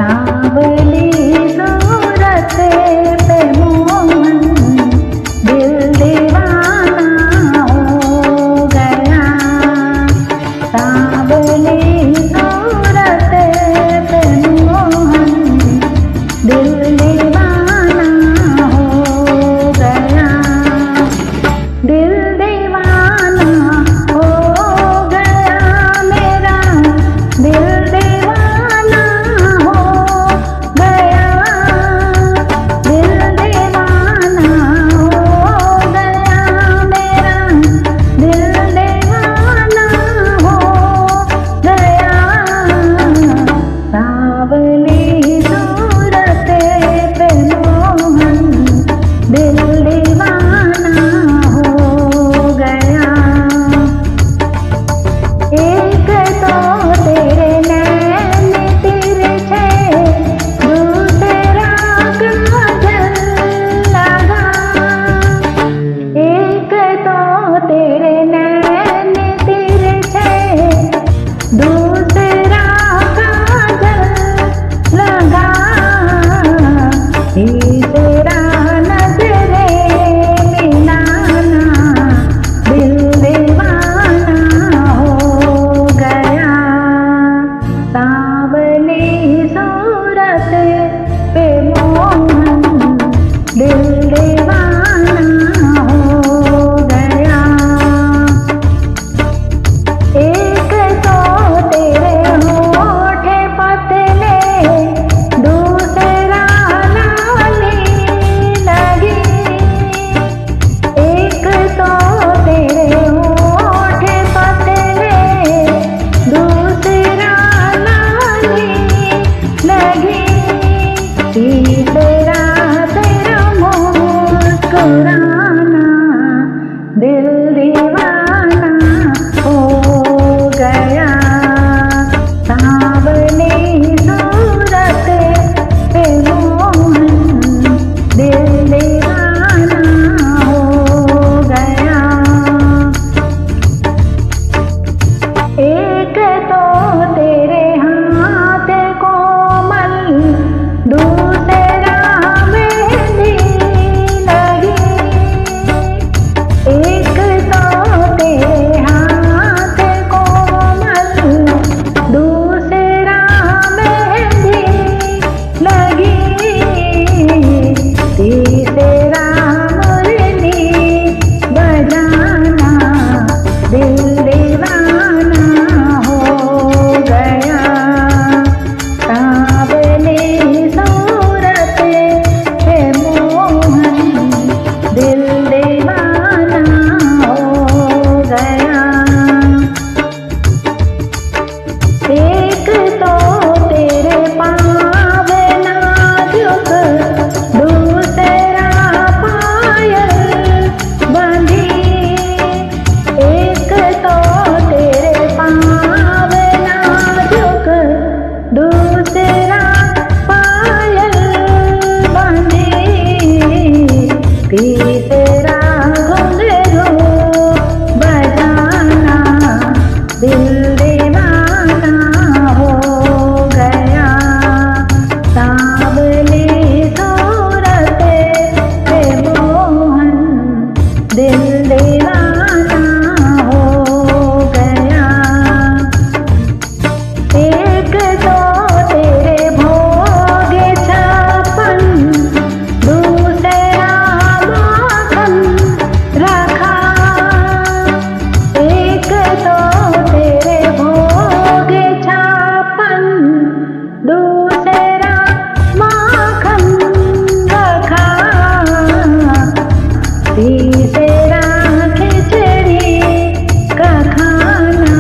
सांवली सूरत पे मोहन दिल दीवाना हो गया। सांवली सूरत पे मोहन दिल दीवाना हो गया। दिल दीवाना हो गया मेरा, दिल दीवाना हो गया। दिल दीवाना हो गया मेरा, दिल दीवाना हो गया। सांवली सूरत पे मोहन दिल दीवाना हो गया। एक तो तेरे नैन तिरछे, दूसरा काजल लगा। एक तो तेरे नैन तिरछे, दूसरा काजल लगा। तीसरा नजरे मिलाना दिल दीवाना हो गया। सांवली सूरत पे मोहन दिल दीवाना हो गया। एक तो तेरे होठ पतले, दूसरा लाली लगी। एक तो तेरे होठ पतले, दूसरा लाली लगी। तीसरा तेरा मुस्कुराना दिल दीवाना हो गया। सांवली सूरत पे मोहन दिल दीवाना हो गया। एक तो तेरे हाथ कोमल, दूसरा मेहंदी लगी। एक तो तेरे हाथ कोमल, दूसरा मेहंदी लगी। तीसरा मुरली बजाना दिल दीवाना हो गया। सांवली सूरत पे मोहन दिल दीवाना हो गया। एक तो तेरे पाँव नाजुक, दूसरा पायल बंधी। एक तो तेरे पाँव नाजुक, दूसरा पायल बंधी। तीसरा घुंघरू बजाना दिल दीवाना हो गया। सांवली सूरत पे मोहन दिल दीवाना हो गया। एक तो तेरे भोग छप्पन, दूसरा माखन रखा। एक तो तेरे भोग छप्पन, दूसरा माखन रखा। तीसरा खिचड़ी का खाना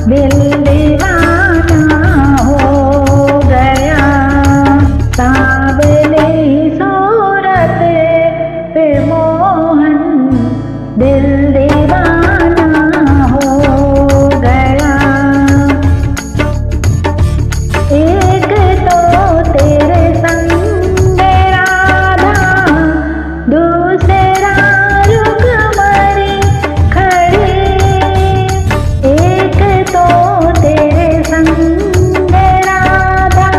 दिल दीवाना हो गया। सांवली सूरत पे मोहन दिल दीवाना हो गया। एक तो तेरे संग राधा, दूसरा रुकमणी खड़ी। एक तो तेरे संग राधा,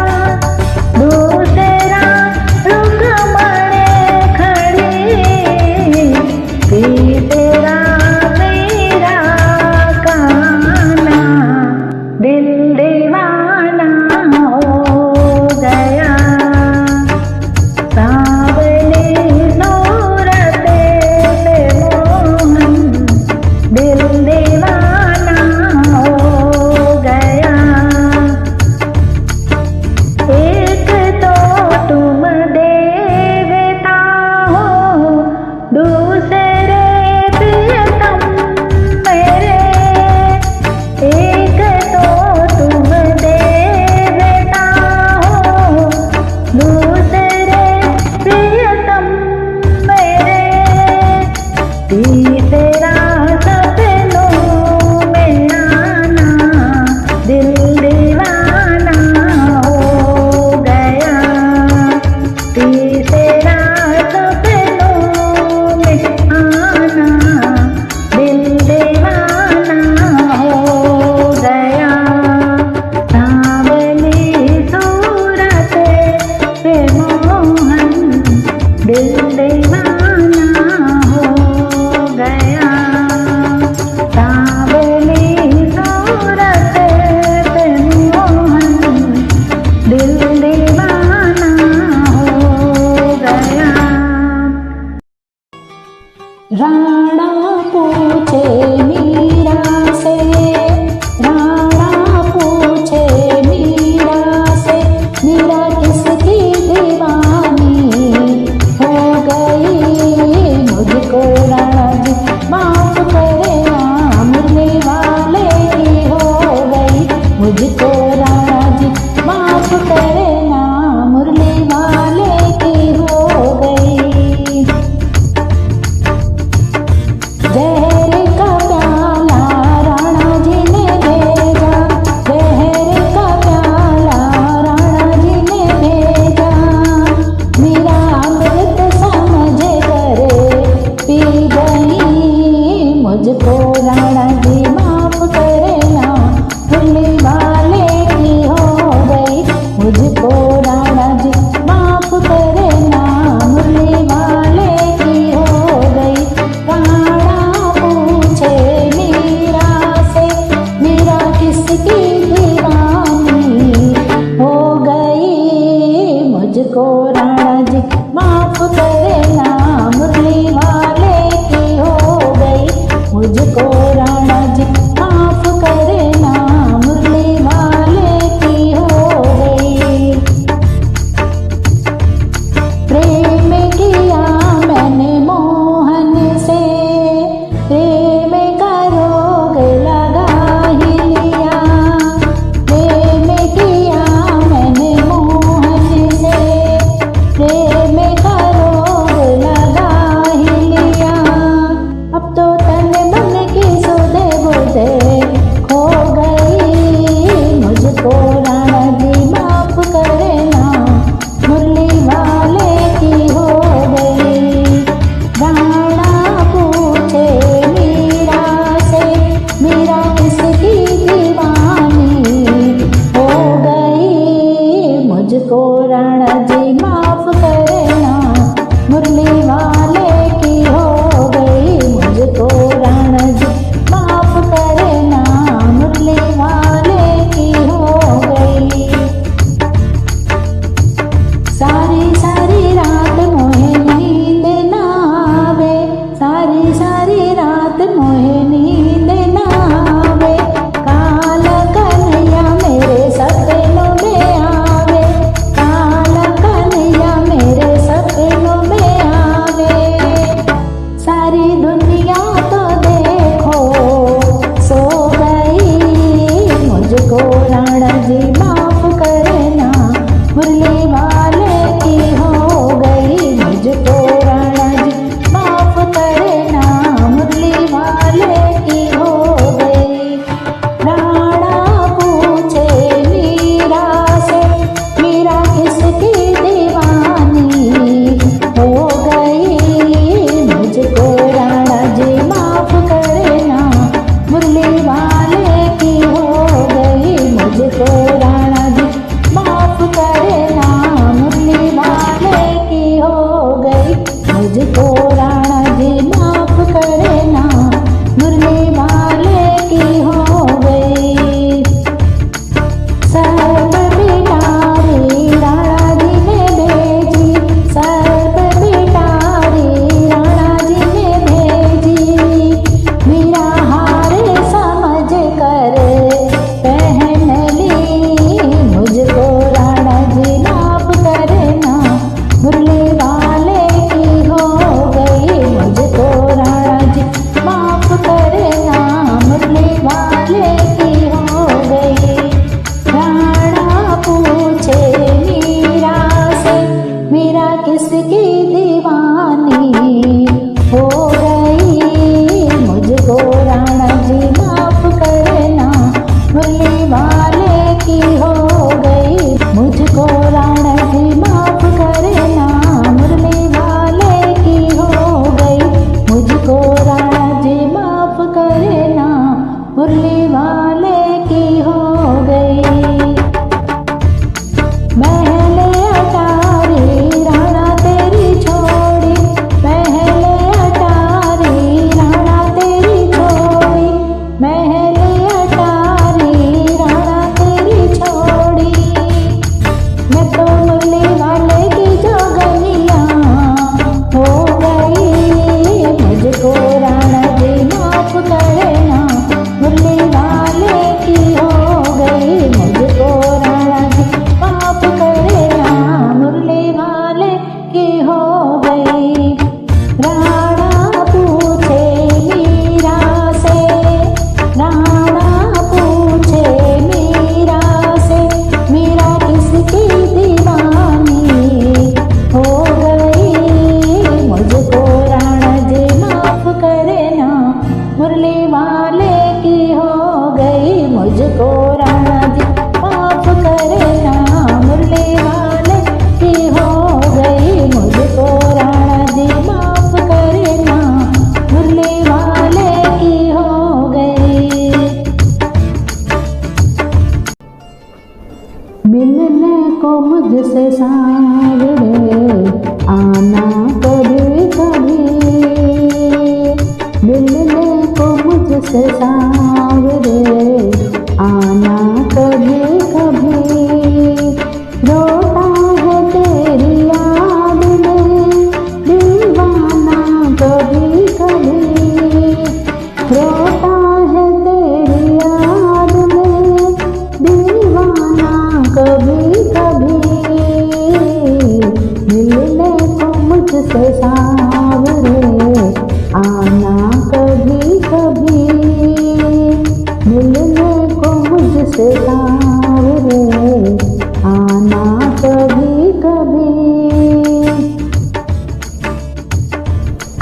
सर्प पिटारी राणा जी ने भेजी, सर्प पिटारी राणा जी ने भेजी। मीरा हार समझ कर पहन ली, मुझको राणा जी माफ करना, मुरली वाले की हो गई, मुझको राणा जी माफ करना, मुरली वाले की हो गई। राणा पूछे मीरा से, मीरा किसकी दीवानी हो गई, मुझको राणा जी माफ करना, मुरली वाले की हो गई, मुझको राणा जी माफ करना, मुरली वाले की हो गई, मुझको राणा जी माफ करना, मुरली वाले की हो गई। महले अटारी राणा तेरी छोड़ी, महले अटारी राणा तेरी छोड़ी, महले अटारी राणा तेरी छोड़ी। मैं तो मुरली वाले की जोगनिया हो गई, मुझको राणा जी माफ करना, मुरली वाले की हो गई, मुझको राणा जी माफ करना, मुरली वाले की हो गई। राणा पूछे मीरा से, राणा पूछे मीरा से, मीरा किसकी दीवानी हो गई, मुझको राणा जी माफ करना, मुरली वाले की हो गई, मुझको राणा जी माफ करना, मुरली वाले की हो गई, मुझको राणा जी माफ करना, मुरली वाले की हो गई। मिलने को मुझसे सांवरे आना कभी कभी, मिलने को मुझसे सांवरे आना कभी कभी। रोता है तेरी याद में दीवाना कभी कभी, रोता है तेरी याद में दीवाना कभी कभी। मिलने को मुझसे सांवरे आना कभी कभी, मिलने को मुझसे सांवरे आना कभी कभी।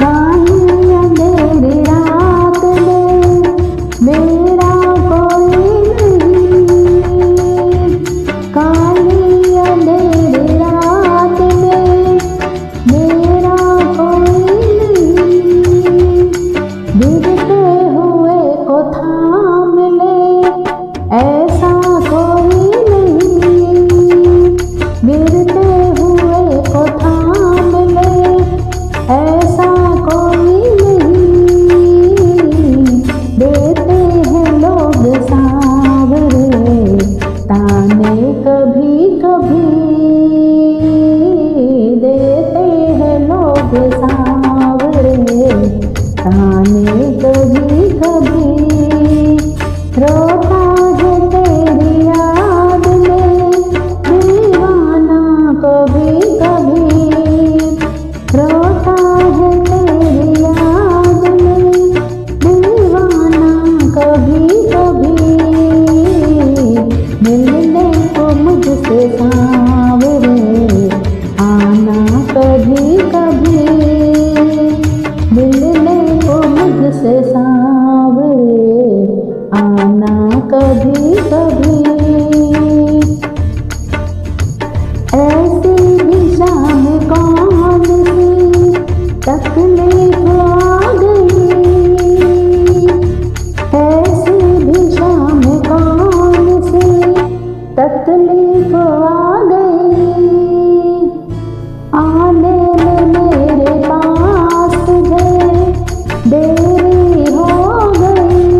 काली अंधेरी रात में मेरा कोई नहीं, काली अंधेरी रात में मेरा कोई नहीं। गिरते हुए को थाम ले ऐसा कोई नहीं, गिरते हुए को थाम ले ऐसा कोई नहीं। देते हैं लोग सांवरे ताने कभी कभी, देते हैं लोग सांवरे ताने कभी कभी। रोता है तेरी याद में दीवाना कभी कभी, रोता है तेरी याद में दीवाना कभी कभी। मिलने को मुझसे सांवरे आना कभी कभी, मिलने को मुझसे सांवरे आना कभी कभी। ऐसी दिशा में कौन सी तकलीफ आ गई, ऐसी दिशा में कौन सी तकलीफ आ गई। आने में मेरे पास तुझे देरी हो गई,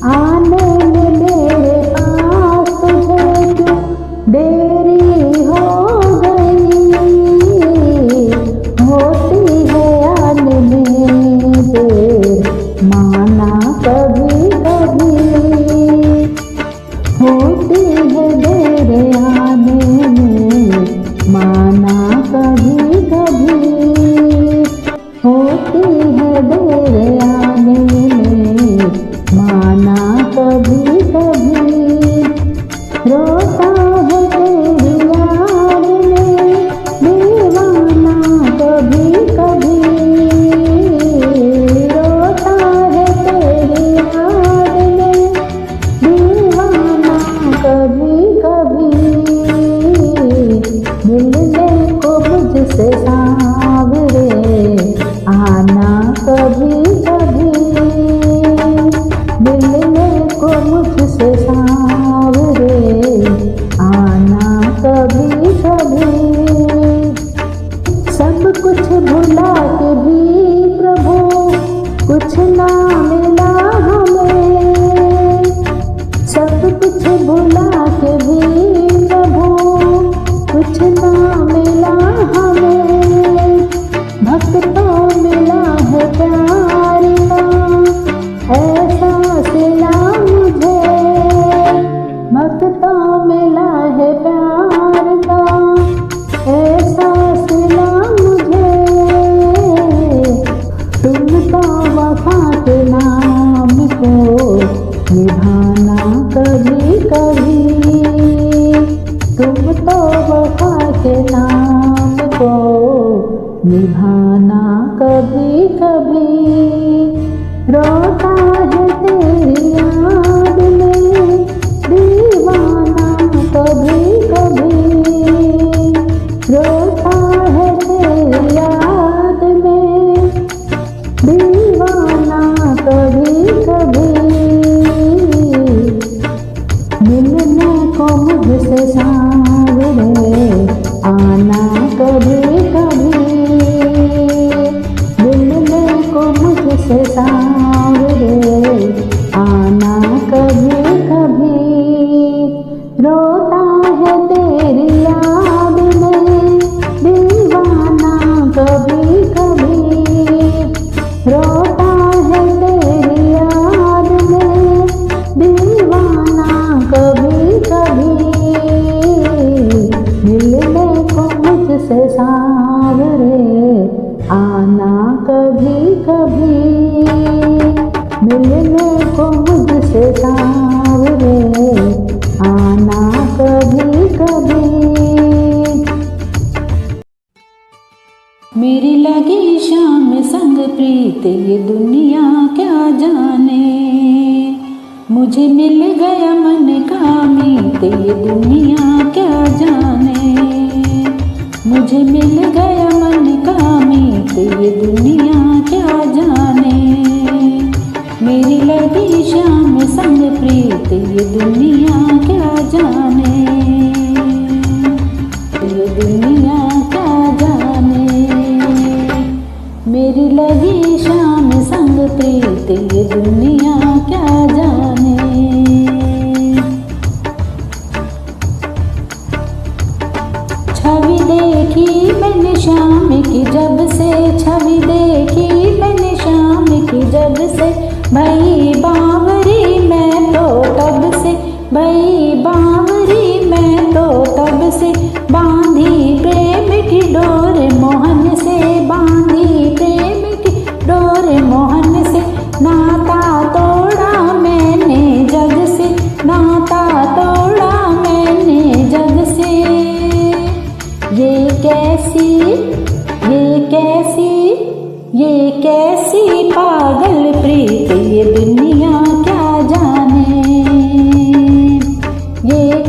आने में मेरे पास रोता है तेरी याद में दीवाना कभी कभी, रोता है तेरी याद में दीवाना कभी कभी, मिलने को मुझसे सांवरे आना कभी कभी, मिलने को मुझसे सांवरे आना कभी कभी। सब कुछ भुला के भी प्रभु कुछ ना मिला हमें, सब कुछ भुला के भी प्रभु कुछ ना मिला हमें, भक्तों मिला है प्यार का ऐसा सिला मुझे, भक्तों मिला है प्यार का ऐसा सिला मुझे, तुम तो वफा के नाम को निभाना कभी कभी, तुम तो वफा के नाम को निभाना कभी कभी, रोता है तेरी याद में दीवाना कभी कभी, रोता है तेरी याद में दीवाना कभी कभी, मिलने को मुझसे सांवरे आना कभी कभी, मिलने को मुझसे सांवरे आना कभी कभी, रोता है तेरी याद में दीवाना कभी कभी, रोता है तेरी याद में दीवाना कभी कभी, मिलने को मुझसे सांवरे आना कभी कभी, मिलने को मुझसे सांवरे आना कभी कभी। मेरी लगी शाम संग प्रीत ये दुनिया क्या जाने, मुझे मिल गया मन का मीत ये दुनिया क्या जाने, मुझे मिल गया मन का मीत ये दुनिया क्या जाने, मेरी लगी शाम संग प्रीत ये दुनिया क्या जाने, ये दुनिया क्या जाने, मेरी लगी शाम संग प्रीत ये दुनिया क्या जाने। छवि देखी मैंने शाम की जब से, छवि देखी मैंने शाम की जब से, भई बावरी मैं तो तब से, भई बावरी मैं तो तब से, बांधी प्रेम की डोर मोहन से, बांधी प्रेम की डोर मोहन से, नाता तोड़ा मैंने जग से, नाता तोड़ा मैंने जग से, ये कैसी ये कैसी ये कैसी पागल प्रीत ये दुनिया क्या जाने, ये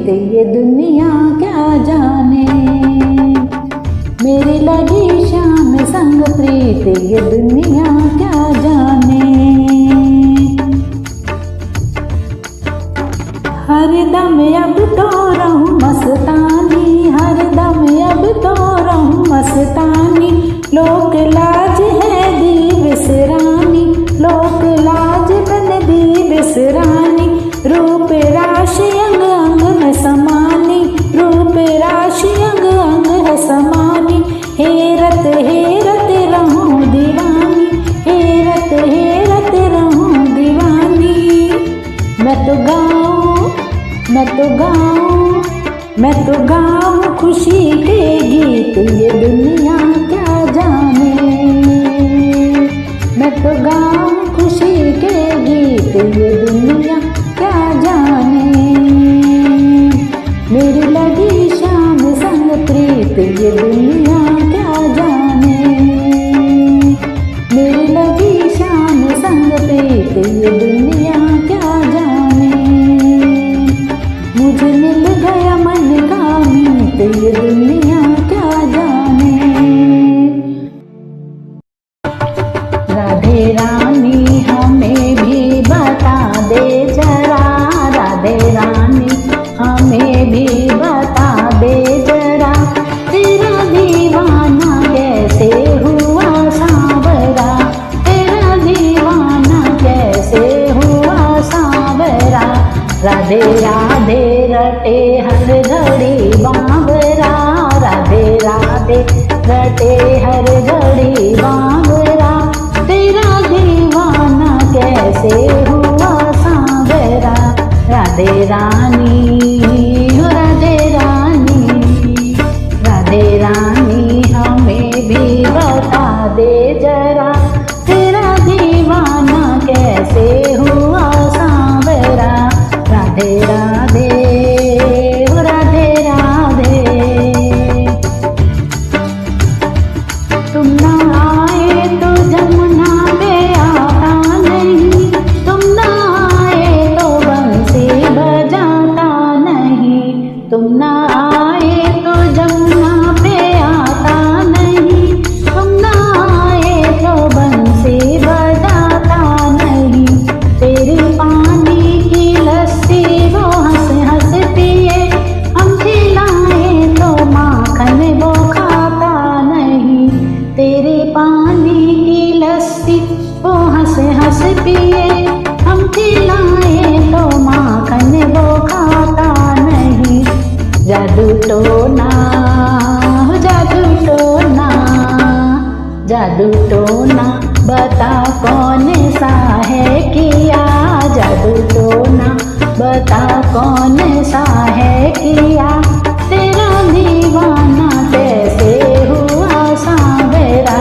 प्रीत ये दुनिया क्या जाने। मेरी लगी शाम संग प्रीत ये दुनिया क्या जाने। हरदम अब तो रहूं मस्तानी, हरदम अब तो रहूं मस्तानी। लोक लाज है दी विसरानी, लोक लाज बन दी विसरानी। रूप राशि अंग अंग में समानी, रूप राशि अंग अंग है समानी। हेरत हेरत रहूं दीवानी, हेरत हेरत रहूं दीवानी। मैं तो गाऊं, मैं तो गाऊं, मैं तो गाऊं खुशी के गीत ये दुनिया क्या जाने। मैं तो गाऊं खुशी के गीत ये दुनिया क्या जाने। मेरी लगी शाम संग प्रीत ये दुनिया क्या जाने। मेरी लगी शाम संग प्रीत ये दुनिया क्या जाने। मुझे मिल गया मन का मीत ये दुनिया क्या जाने। राधे रानी हमें भी बता दे जरा, राधे रानी हमें भी बता दे जरा। तेरा दीवाना कैसे हुआ सांवरा, तेरा दीवाना कैसे हुआ सांवरा। राधे राधे रटे हर घड़ी बांवरा, राधे राधे रटे हर घड़ी बांवरा। तेरा दीवाना कैसे हुआ सांवरा। राधे रानी हो राधे रानी, राधे रानी हमें भी बता दे जरा। तेरा दीवाना कैसे हुआ सांवरा। राधे राधे हो राधे राधे। तुम ना आए तो जमुना पे आता नहीं, तुम ना आए तो बंसी बजाता नहीं। तुम ना आए तो जमुना पे आता नहीं, तुम ना आए तो बंसी बजाता नहीं। तेरी पानी की लस्सी वो हंस हंस पिए, हम खिलाए तो माखन वो खाता नहीं। तेरे पानी की लस्सी वो हंस हंस पिए, हम खिलाए तो माखन वो खाता नहीं। जादू टोना हो जादू टोना, जादू टोना बता कौन सा है किया। जादू टोना बता कौन सा है किया। तेरा दीवाना कैसे हुआ सांवरा।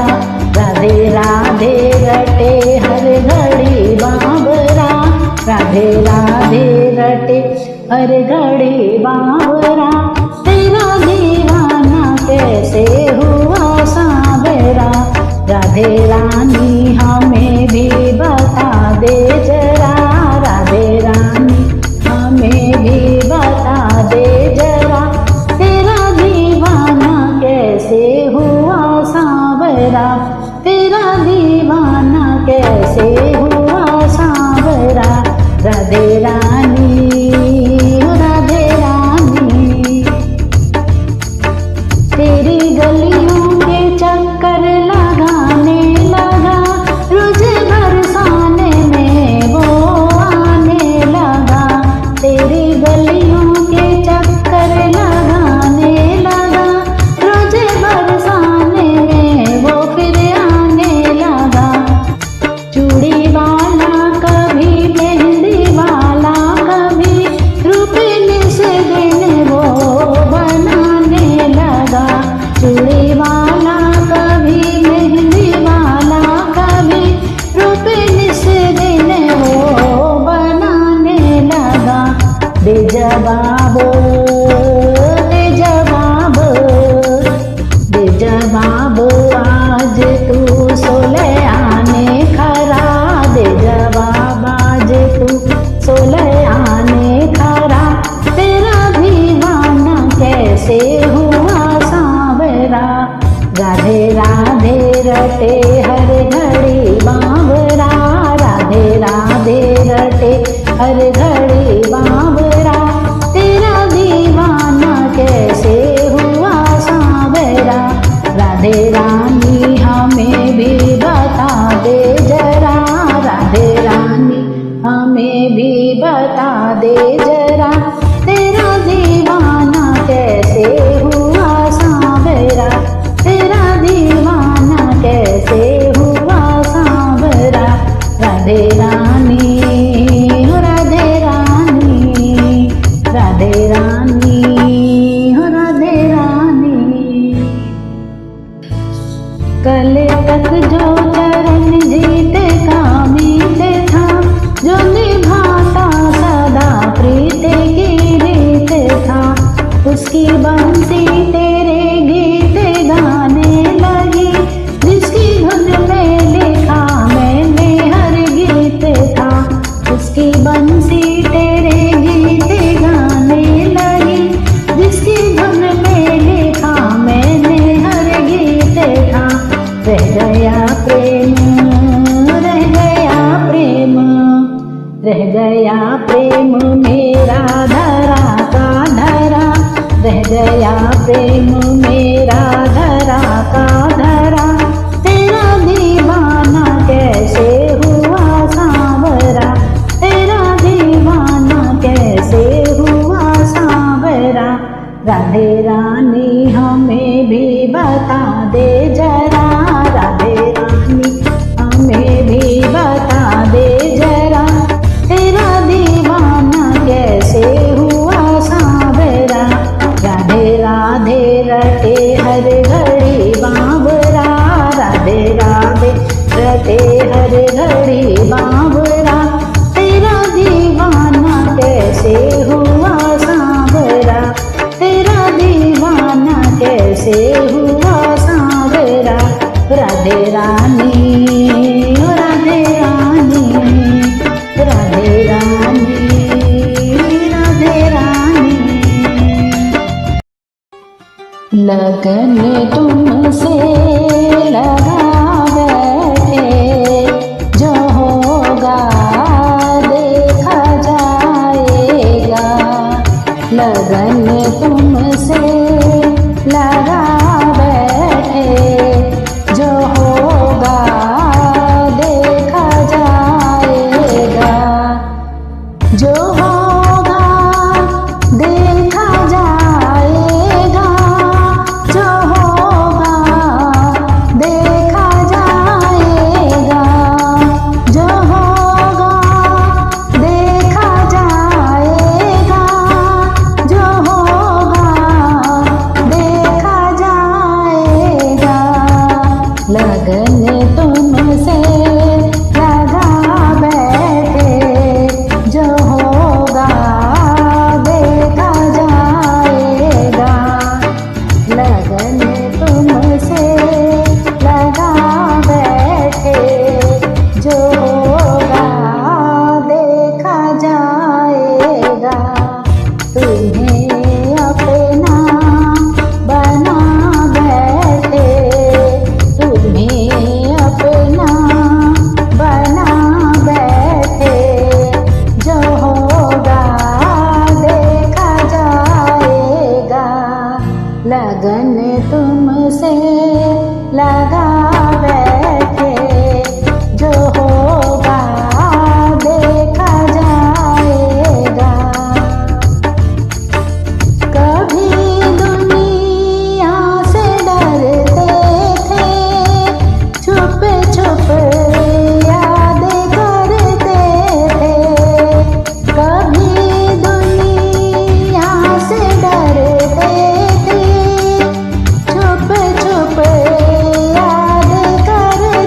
राधे राधे रटे हर घड़ी बांवरा, राधे राधे रटे हर घड़ी बांवरा। तेरा दीवाना कैसे हुआ सांवरा। राधे रानी हमें भी बता दे जरा, राधे रानी हमें भी बता दे जरा। तेरा दीवाना कैसे हुआ सांवरा। तेरा दीवाना कैसे हुआ सांवरा। राधे रानी हो राधे रानी, बावरा, राधे राधे रटे हर घड़ी बावरा, राधे राधे रटे हर घड़ी बावरा, तेरा दीवाना कैसे हुआ सांवरा, राधे रानी हमें भी बता दे जरा, राधे रानी हमें भी बता दे जरा, तेरा दीवाना कैसे हुआ सांवरा, तेरा दीवाना कैसे हुआ सांवरा, राधे रानी हो राधे रानी, राधे रानी हो राधे रानी। कल तक जो चरण जीते का मीते था, जो निभाता सदा प्रीत की रीत था, उसकी बंसी तेरे गीत गाने लगी, जिसकी धुन में लिखा मैंने हर गीत था, उसकी बंसी तेरे गीत गाने लगी, जिसकी धुन में लिखा मैंने हर गीत था, रह गया प्रेम, रह गया प्रेम, रह गया प्रेम मेरा धरा का धरा, रह गया प्रेम मेरा धरा का धरा, तेरा दीवाना कैसे हुआ सांवरा, तेरा दीवाना कैसे हुआ सांवरा, राधे रानी हमें भी बता दे जरा, राधे रानी हमें भी बता दे जरा, तेरा दीवाना कैसे हुआ सांवरा, राधे राधे रटे हर घड़ी बावरा, राधे राधे रटे हर घड़ी बावरा, तेरा दीवाना कैसे हुआ सांवरा, तेरा दीवाना कैसे हुआ सांवरा, राधे रानी ओ राधे रानी, राधे रानी, राधे रानी। लगन तुमसे लगा बैठे, जो होगा देखा जाएगा, लगन तुमसे लगा बैठे, जो होगा देखा जाएगा, जो होगा देखा जाएगा, जो होगा देखा जाएगा, जो होगा देखा जाएगा, जो होगा देखा जाएगा, लगन तुमसे लगा बैठे, जो होगा देखा जाएगा, लगन तुमसे लगा बैठे, जो होगा देखा जाएगा, तुम्हें अपना बना बैठे, तुम्हें अपना बना बैठे, जो होगा देखा जाएगा, लगन तुमसे लगा बैठे, जो होगा देखा जाएगा। कभी दुनिया से डरते थे, छुप छुप याद करते थे, कभी दुनिया से डरते थे, छुप छुप याद करते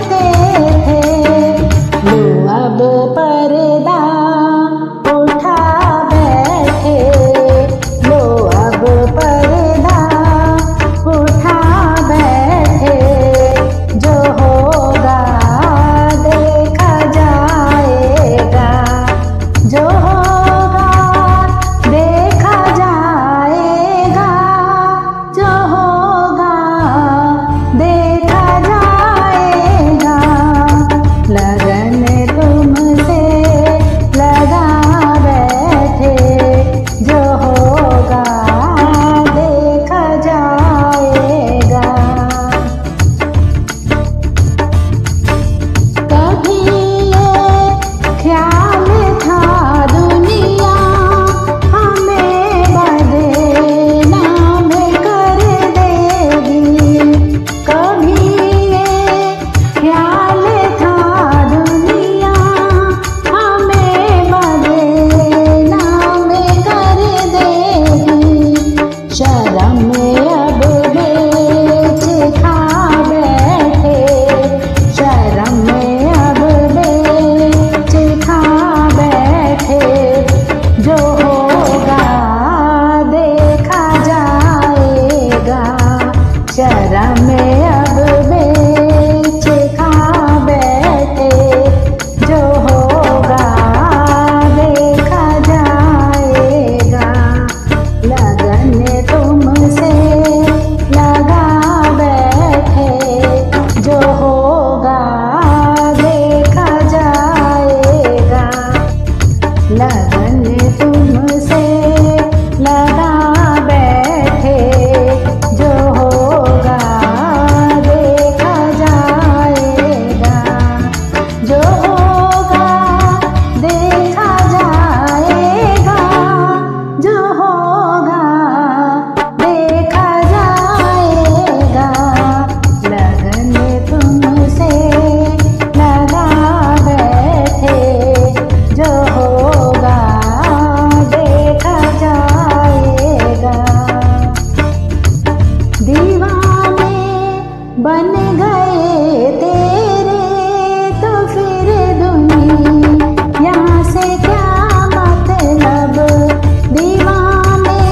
दीवाने बन गए तेरे, तो फिर दुनिया से क्या मतलब। दीवाने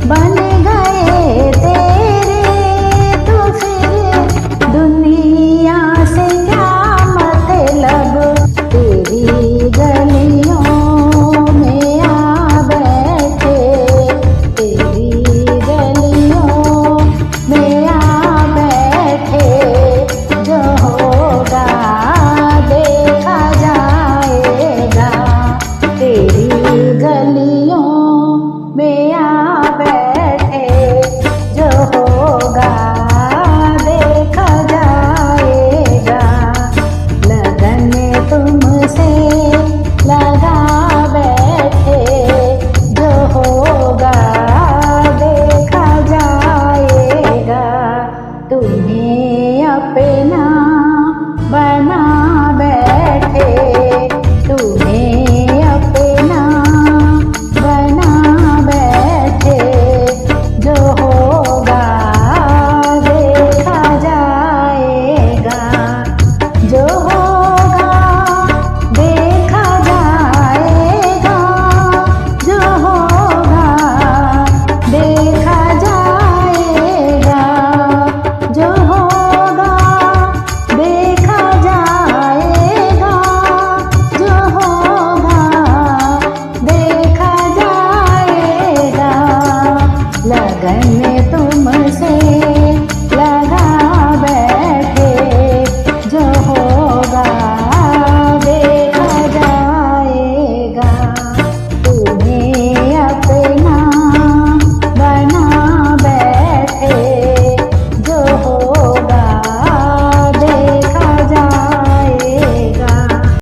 बन गए तेरे, तो फिर दुनिया से क्या मतलब। तेरी गलियों में आ बैठे, तेरी गलियों में आ बैठे, जो होगा देखा जाएगा। तेरी गलियों में आ बैठे, जो होगा देखा जाएगा। लगन तुमसे लगा बैठे, जो होगा देखा जाएगा। तुम्हें अपना